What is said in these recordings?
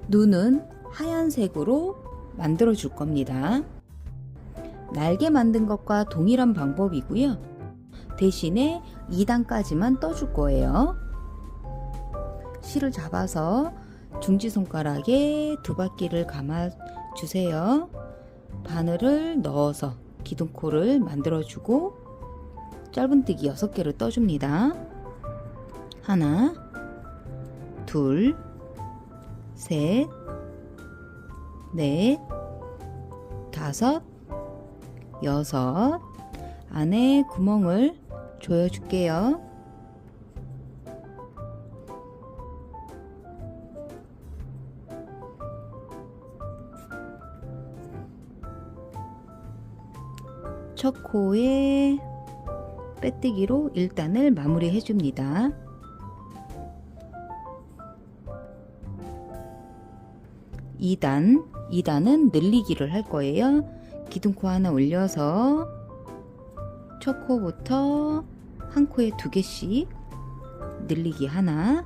눈은 하얀색으로 만들어 줄 겁니다. 날개 만든 것과 동일한 방법이고요. 대신에 2단까지만 떠줄 거예요. 실을 잡아서 중지손가락에 두 바퀴를 감아 주세요. 바늘을 넣어서 기둥코를 만들어 주고 짧은뜨기 6개를 떠줍니다. 하나, 둘, 셋, 넷, 다섯, 여섯. 안에 구멍을 조여 줄게요. 첫 코에 빼뜨기로 1단을 마무리해 줍니다. 2단은 늘리기를 할 거예요. 기둥코 하나 올려서 첫 코부터 한 코에 2개씩 늘리기 하나,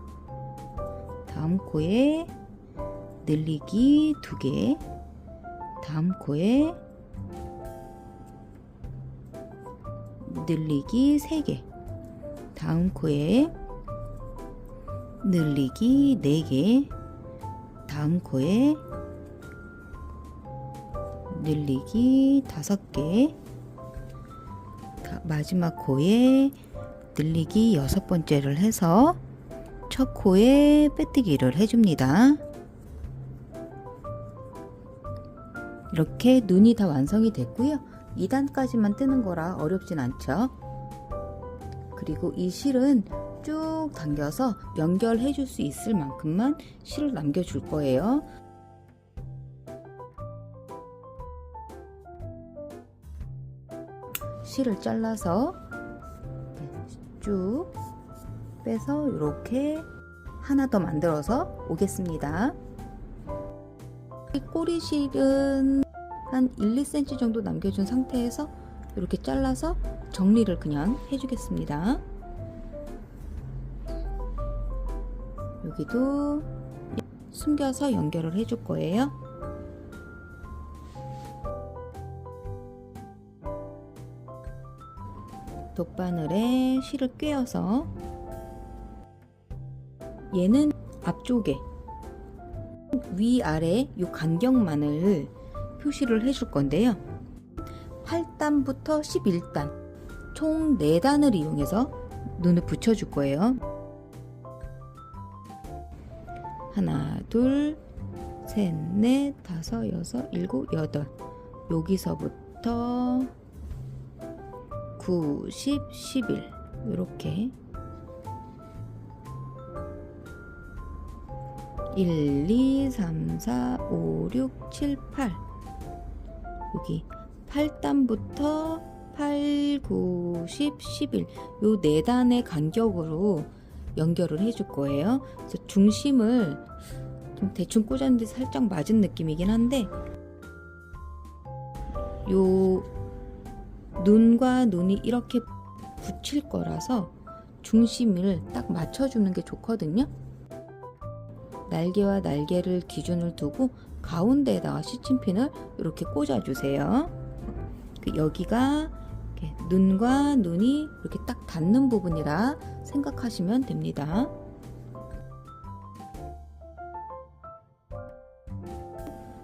다음 코에 늘리기 2개, 다음 코에 늘리기 3개, 다음 코에 늘리기 4개, 다음 코에 늘리기 5개, 마지막 코에 늘리기 6번째를 해서 첫 코에 빼뜨기를 해줍니다. 이렇게 눈이 다 완성이 됐고요. 2단까지만 뜨는 거라 어렵진 않죠. 그리고 이 실은 쭉 당겨서 연결해 줄 수 있을 만큼만 실을 남겨 줄 거예요. 실을 잘라서 쭉 빼서 이렇게 하나 더 만들어서 오겠습니다. 꼬리실은 한 1, 2cm 정도 남겨준 상태에서 이렇게 잘라서 정리를 그냥 해주겠습니다. 여기도 숨겨서 연결을 해줄 거예요. 돗바늘에 실을 꿰어서 얘는 앞쪽에 위아래 이 간격만을 표시를 해줄 건데요. 8단부터 11단 총 4단을 이용해서 눈을 붙여줄 거예요. 하나, 둘, 셋, 넷, 다섯, 여섯, 일곱, 여덟. 여기서부터 9, 10, 11 이렇게 1, 2, 3, 4, 5, 6, 7, 8 여기 8단부터 8, 9, 10, 11 요 4단의 간격으로 연결을 해줄 거예요. 그래서 중심을 좀 대충 꽂았는데 살짝 맞은 느낌이긴 한데 요 눈과 눈이 이렇게 붙일 거라서 중심을 딱 맞춰주는 게 좋거든요. 날개와 날개를 기준을 두고 가운데에다가 시침핀을 이렇게 꽂아주세요. 여기가 이렇게 눈과 눈이 이렇게 딱 닿는 부분이라 생각하시면 됩니다.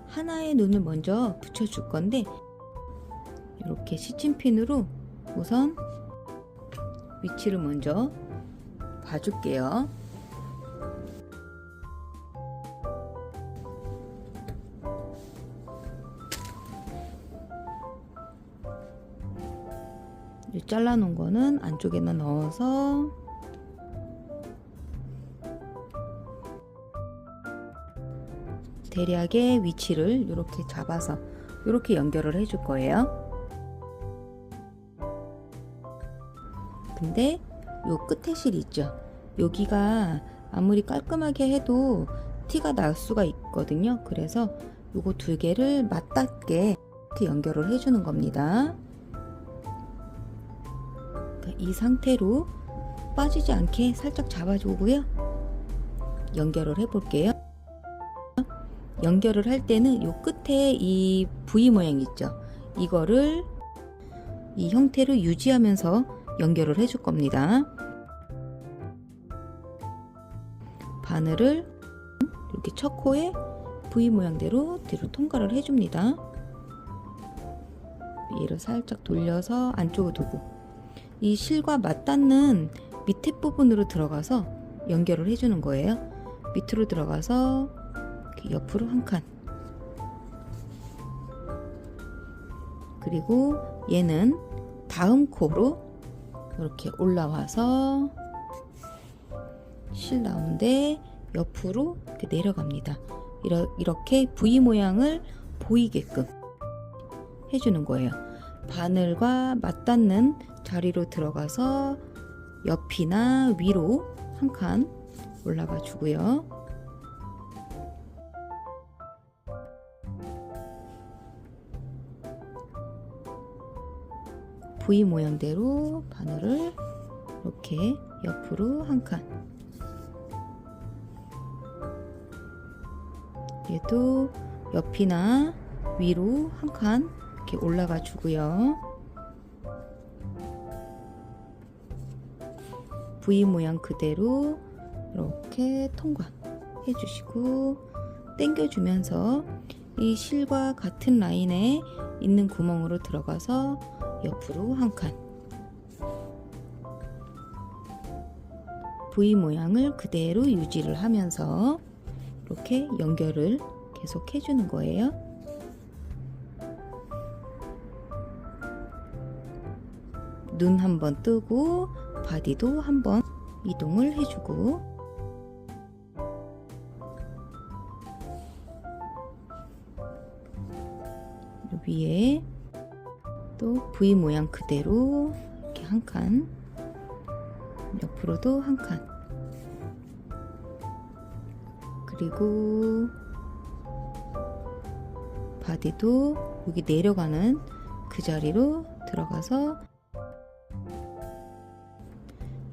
하나의 눈을 먼저 붙여줄 건데 이렇게 시침핀으로 우선 위치를 먼저 봐줄게요. 잘라놓은 거는 안쪽에다 넣어서 대략의 위치를 이렇게 잡아서 이렇게 연결을 해줄 거예요. 근데 요 끝에 실 있죠? 여기가 아무리 깔끔하게 해도 티가 날 수가 있거든요. 그래서 요거 2개를 맞닿게 이렇게 연결을 해주는 겁니다. 이 상태로 빠지지 않게 살짝 잡아주고요. 연결을 해 볼게요. 연결을 할 때는 요 끝에 이 V 모양 있죠? 이거를 이 형태를 유지하면서 연결을 해줄 겁니다. 바늘을 이렇게 첫 코에 V 모양대로 뒤로 통과를 해줍니다. 얘를 살짝 돌려서 안쪽으로 두고 이 실과 맞닿는 밑에 부분으로 들어가서 연결을 해주는 거예요. 밑으로 들어가서 이렇게 옆으로 한 칸, 그리고 얘는 다음 코로 이렇게 올라와서 실 나오는데 옆으로 이렇게 내려갑니다. 이렇게 V 모양을 보이게끔 해주는 거예요. 바늘과 맞닿는 자리로 들어가서 옆이나 위로 한 칸 올라가 주고요. V 모양대로 바늘을 이렇게 옆으로 한 칸, 얘도 옆이나 위로 한 칸 이렇게 올라가 주고요. V 모양 그대로 이렇게 통과해 주시고 당겨 주면서 이 실과 같은 라인에 있는 구멍으로 들어가서 옆으로 한 칸, V 모양을 그대로 유지를 하면서 이렇게 연결을 계속 해주는 거예요. 눈 한번 뜨고 바디도 한번 이동을 해주고, 위에 또 V 모양 그대로 이렇게 한 칸, 옆으로도 한 칸, 그리고 바디도 여기 내려가는 그 자리로 들어가서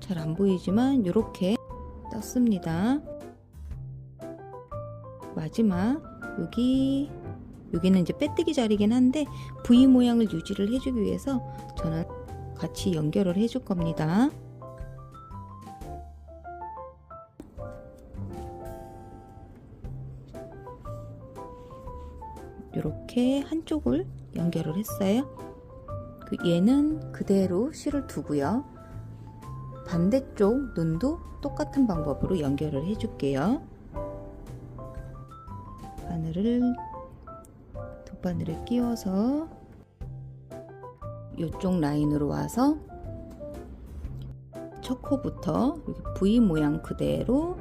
잘 안 보이지만 이렇게 떴습니다. 마지막 여기는 이제 빼뜨기 자리긴 한데 V 모양을 유지를 해주기 위해서 저는 같이 연결을 해줄 겁니다. 이렇게 한쪽을 연결을 했어요. 얘는 그대로 실을 두고요. 반대쪽 눈도 똑같은 방법으로 연결을 해줄게요. 돗바늘을 끼워서 이쪽 라인으로 와서 첫 코부터 여기 V 모양 그대로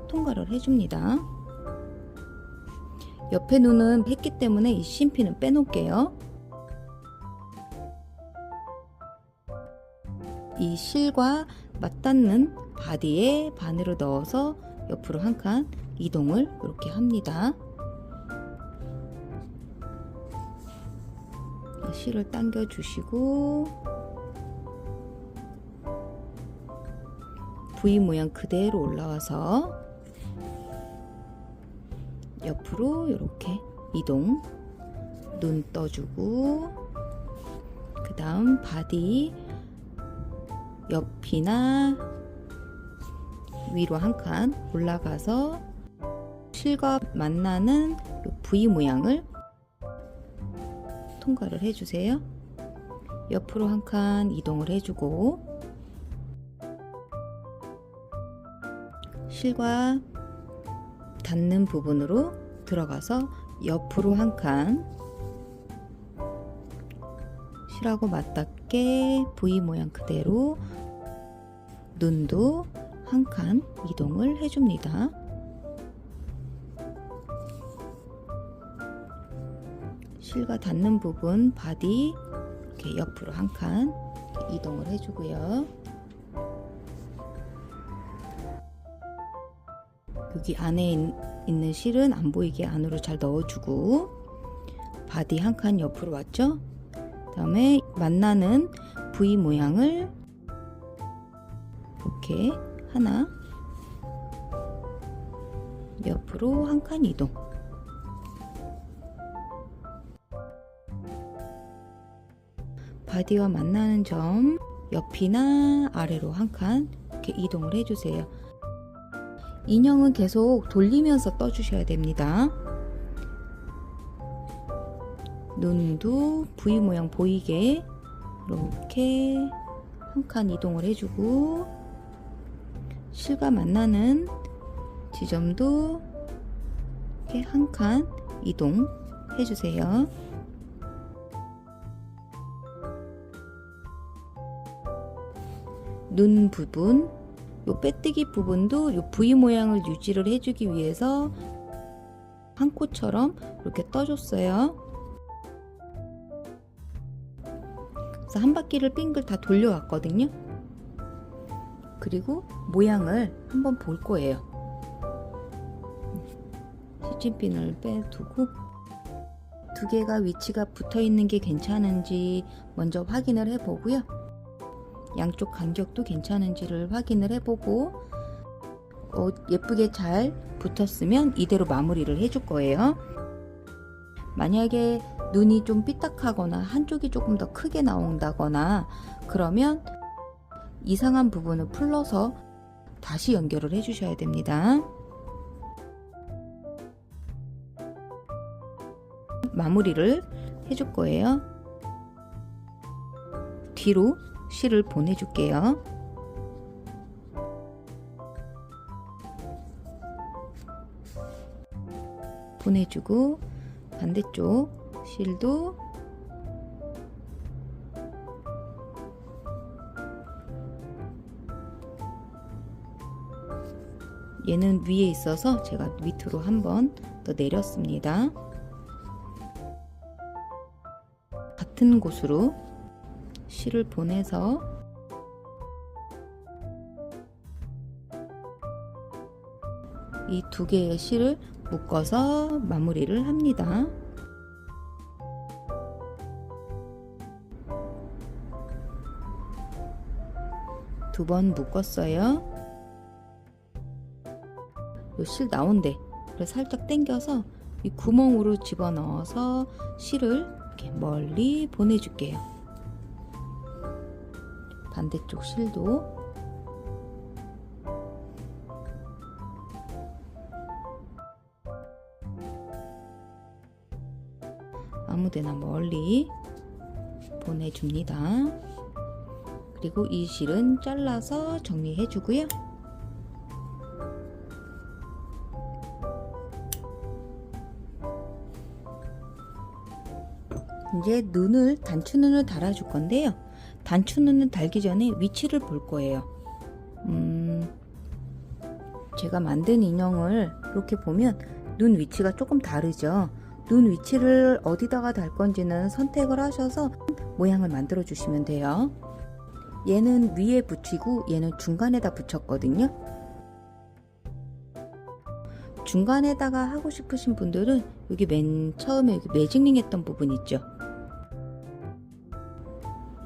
통과를 해줍니다. 옆에 눈은 했기 때문에 이 심피는 빼놓을게요. 이 실과 맞닿는 바디에 바늘을 넣어서 옆으로 한 칸 이동을 이렇게 합니다. 실을 당겨 주시고 V 모양 그대로 올라와서 옆으로 이렇게 이동, 눈 떠주고, 그 다음 바디 옆이나 위로 한 칸 올라가서 실과 만나는 V 모양을 통과를 해주세요. 옆으로 한 칸 이동을 해주고, 실과 닿는 부분으로 들어가서 옆으로 한 칸, 실하고 맞닿게 V 모양 그대로 눈도 한 칸 이동을 해줍니다. 실과 닿는 부분 바디 이렇게 옆으로 한 칸 이동을 해주고요. 여기 안에 있는 실은 안 보이게 안으로 잘 넣어주고, 바디 한 칸 옆으로 왔죠? 그 다음에 만나는 V 모양을 이렇게 하나, 옆으로 한 칸 이동, 바디와 만나는 점 옆이나 아래로 한 칸 이렇게 이동을 해주세요. 인형은 계속 돌리면서 떠주셔야 됩니다. 눈도 V 모양 보이게 이렇게 한 칸 이동을 해주고, 실과 만나는 지점도 이렇게 한 칸 이동 해주세요. 눈 부분, 요 빼뜨기 부분도 요 V 모양을 유지를 해주기 위해서 한 코처럼 이렇게 떠줬어요. 그래서 한 바퀴를 빙글 다 돌려왔거든요. 그리고 모양을 한번 볼 거예요. 시침핀을 빼두고 두 개가 위치가 붙어 있는 게 괜찮은지 먼저 확인을 해 보고요. 양쪽 간격도 괜찮은지를 확인을 해보고 예쁘게 잘 붙었으면 이대로 마무리를 해줄 거예요. 만약에 눈이 좀 삐딱하거나 한쪽이 조금 더 크게 나온다거나 그러면 이상한 부분을 풀러서 다시 연결을 해주셔야 됩니다. 마무리를 해줄 거예요. 뒤로 실을 보내줄게요. 보내주고 반대쪽 실도 얘는 위에 있어서 제가 밑으로 한번 더 내렸습니다. 같은 곳으로 실을 보내서 이 두 개의 실을 묶어서 마무리를 합니다. 두 번 묶었어요. 요 실 나온데 살짝 당겨서 이 구멍으로 집어넣어서 실을 이렇게 멀리 보내줄게요. 반대쪽 실도 아무데나 멀리 보내줍니다. 그리고 이 실은 잘라서 정리해 주고요. 이제 단추눈을 달아줄 건데요. 단추눈을 달기 전에 위치를 볼 거예요. 제가 만든 인형을 이렇게 보면 눈 위치가 조금 다르죠. 눈 위치를 어디다가 달 건지는 선택을 하셔서 모양을 만들어 주시면 돼요. 얘는 위에 붙이고 얘는 중간에다 붙였거든요. 중간에다가 하고 싶으신 분들은 여기 맨 처음에 여기 매직링 했던 부분 있죠.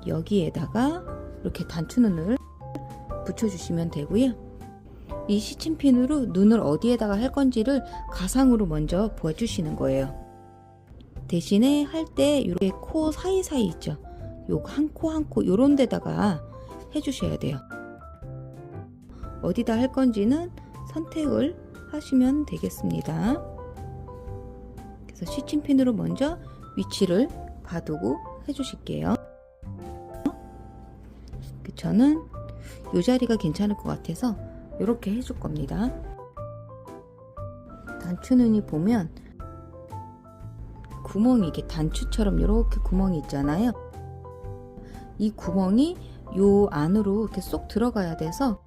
여기에다가 이렇게 단추눈을 붙여주시면 되고요. 이 시침핀으로 눈을 어디에다가 할 건지를 가상으로 먼저 보여주시는 거예요. 대신에 할 때 이렇게 코 사이사이 있죠. 요 한 코 한 코 요런 데다가 해주셔야 돼요. 어디다 할 건지는 선택을 하시면 되겠습니다. 그래서 시침핀으로 먼저 위치를 봐두고 해주실게요. 저는 이 자리가 괜찮을 것 같아서 이렇게 해줄 겁니다. 단추눈이 보면 구멍이 이렇게 단추처럼 이렇게 구멍이 있잖아요. 이 구멍이 요 안으로 이렇게 쏙 들어가야 돼서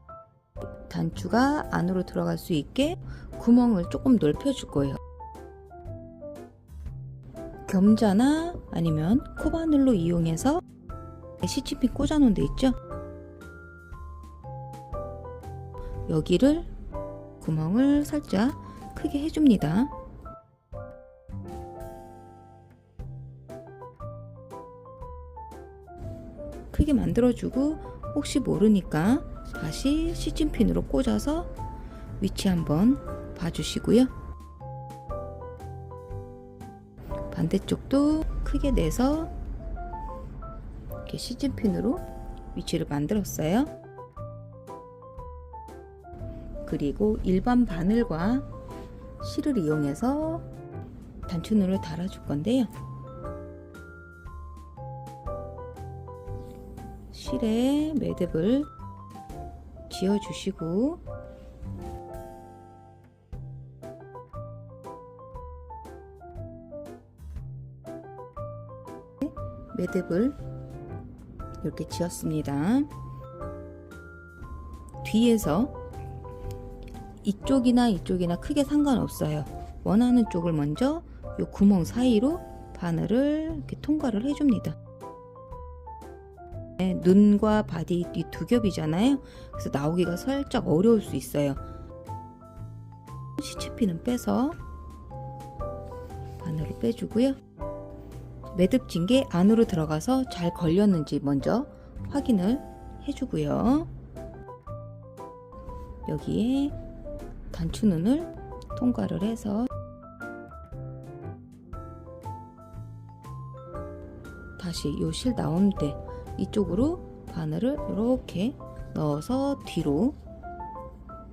단추가 안으로 들어갈 수 있게 구멍을 조금 넓혀줄 거예요. 겸자나 아니면 코바늘로 이용해서 시침핀 꽂아놓은 데 있죠. 여기를 구멍을 살짝 크게 해줍니다. 크게 만들어주고 혹시 모르니까 다시 시침핀으로 꽂아서 위치 한번 봐주시고요. 반대쪽도 크게 내서 이렇게 시즌핀으로 위치를 만들었어요. 그리고 일반 바늘과 실을 이용해서 단추눈을 달아줄 건데요. 실에 매듭을 지어주시고 매듭을 이렇게 지었습니다. 뒤에서 이쪽이나 이쪽이나 크게 상관없어요. 원하는 쪽을 먼저 이 구멍 사이로 바늘을 이렇게 통과를 해줍니다. 눈과 바디 이 두 겹이잖아요. 그래서 나오기가 살짝 어려울 수 있어요. 시체핀은 빼서 바늘을 빼주고요. 매듭 진 게 안으로 들어가서 잘 걸렸는지 먼저 확인을 해주고요. 여기에 단추눈을 통과를 해서 다시 요 실 나온 데 이쪽으로 바늘을 이렇게 넣어서 뒤로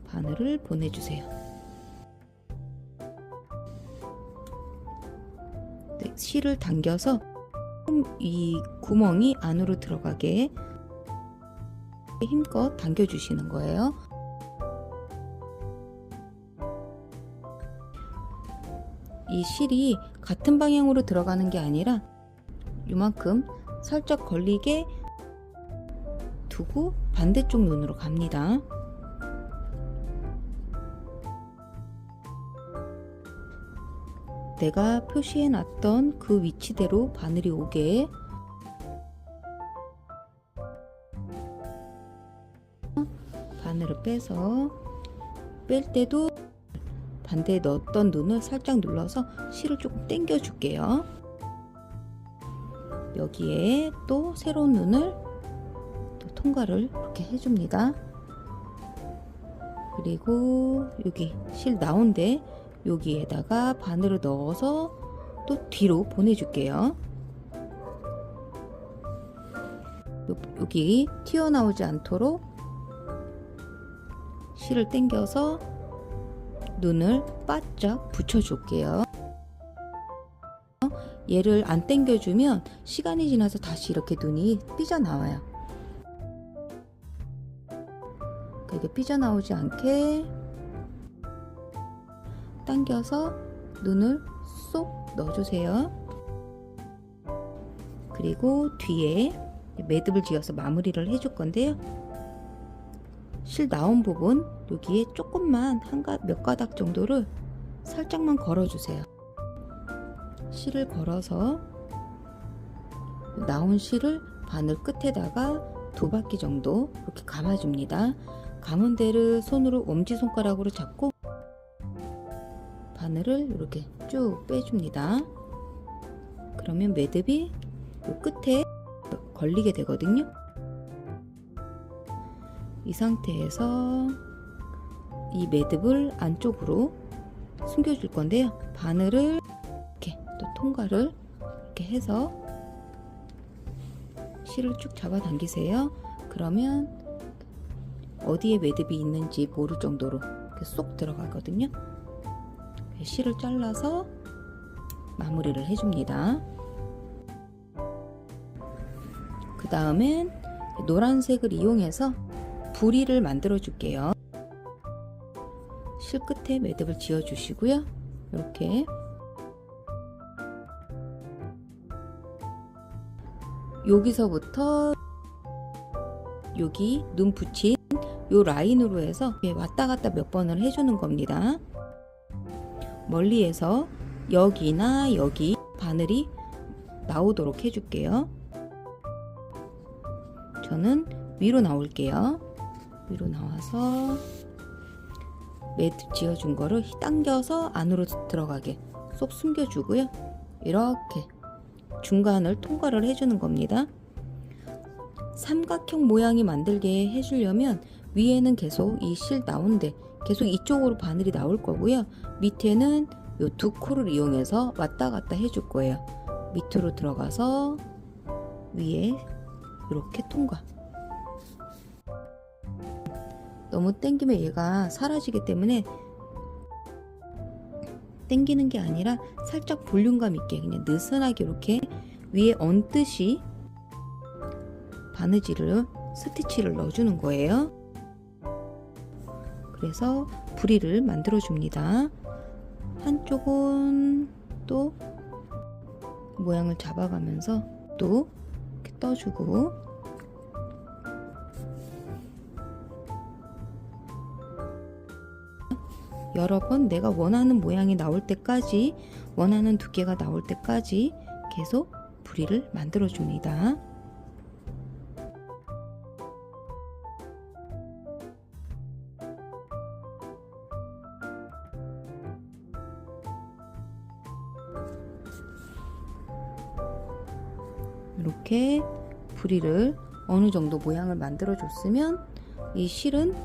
바늘을 보내주세요. 네, 실을 당겨서 이 구멍이 안으로 들어가게 힘껏 당겨주시는 거예요. 이 실이 같은 방향으로 들어가는 게 아니라 이만큼 살짝 걸리게 두고 반대쪽 눈으로 갑니다. 내가 표시해 놨던 그 위치대로 바늘이 오게 바늘을 빼서 뺄 때도 반대에 넣었던 눈을 살짝 눌러서 실을 조금 당겨 줄게요. 여기에 또 새로운 눈을 또 통과를 이렇게 해줍니다. 그리고 여기 실 나온데 여기에다가 바늘을 넣어서 또 뒤로 보내줄게요. 여기 튀어나오지 않도록 실을 당겨서 눈을 바짝 붙여줄게요. 얘를 안 당겨주면 시간이 지나서 다시 이렇게 눈이 삐져나와요. 이게 삐져나오지 않게 당겨서 눈을 쏙 넣어주세요. 그리고 뒤에 매듭을 지어서 마무리를 해줄 건데요. 실 나온 부분 여기에 조금만 몇 가닥 정도를 살짝만 걸어주세요. 실을 걸어서 나온 실을 바늘 끝에다가 2바퀴 정도 이렇게 감아줍니다. 감은 데를 손으로 엄지손가락으로 잡고 바늘을 이렇게 쭉 빼줍니다. 그러면 매듭이 이 끝에 걸리게 되거든요. 이 상태에서 이 매듭을 안쪽으로 숨겨줄 건데요. 바늘을 이렇게 또 통과를 이렇게 해서 실을 쭉 잡아 당기세요. 그러면 어디에 매듭이 있는지 모를 정도로 이렇게 쏙 들어가거든요. 실을 잘라서 마무리를 해줍니다. 그 다음엔 노란색을 이용해서 부리를 만들어 줄게요. 실 끝에 매듭을 지어 주시고요. 이렇게 여기서부터 여기 눈 붙인 요 라인으로 해서 왔다 갔다 몇 번을 해주는 겁니다. 멀리에서 여기나 여기 바늘이 나오도록 해줄게요. 저는 위로 나올게요. 위로 나와서 매듭 지어준 거를 당겨서 안으로 들어가게 쏙 숨겨주고요. 이렇게 중간을 통과를 해주는 겁니다. 삼각형 모양이 만들게 해주려면 위에는 계속 이 실 나온데 계속 이쪽으로 바늘이 나올 거고요. 밑에는 이 두 코를 이용해서 왔다 갔다 해줄 거예요. 밑으로 들어가서 위에 이렇게 통과. 너무 당기면 얘가 사라지기 때문에 당기는 게 아니라 살짝 볼륨감 있게 그냥 느슨하게 이렇게 위에 얹듯이 바느질을 스티치를 넣어주는 거예요. 그래서 부리를 만들어 줍니다. 한쪽은 또 모양을 잡아가면서 또 이렇게 떠주고, 여러 번 내가 원하는 모양이 나올 때까지, 원하는 두께가 나올 때까지 계속 부리를 만들어 줍니다. 이렇게 부리를 어느 정도 모양을 만들어 줬으면 이 실은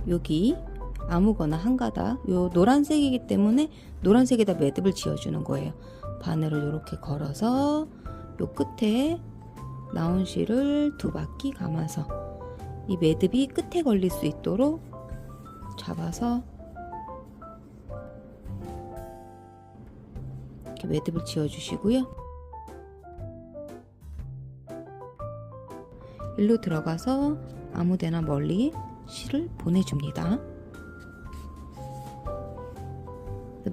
여기 아무거나 한 가닥, 요 노란색이기 때문에 노란색에다 매듭을 지어주는 거예요. 바늘을 이렇게 걸어서 요 끝에 나온 실을 2바퀴 감아서 이 매듭이 끝에 걸릴 수 있도록 잡아서 이렇게 매듭을 지어주시고요. 일로 들어가서 아무데나 멀리 실을 보내줍니다.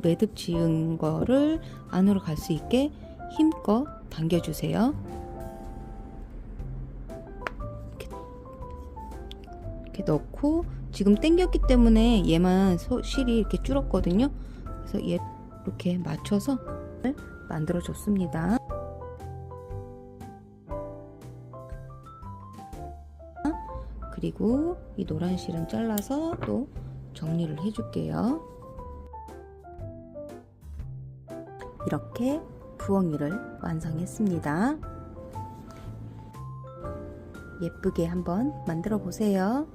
매듭 지은 거를 안으로 갈 수 있게 힘껏 당겨주세요. 이렇게 넣고, 지금 당겼기 때문에 얘만 실이 이렇게 줄었거든요. 그래서 얘 이렇게 맞춰서 만들어 줬습니다. 그리고 이 노란 실은 잘라서 또 정리를 해줄게요. 이렇게 부엉이를 완성했습니다. 예쁘게 한번 만들어 보세요.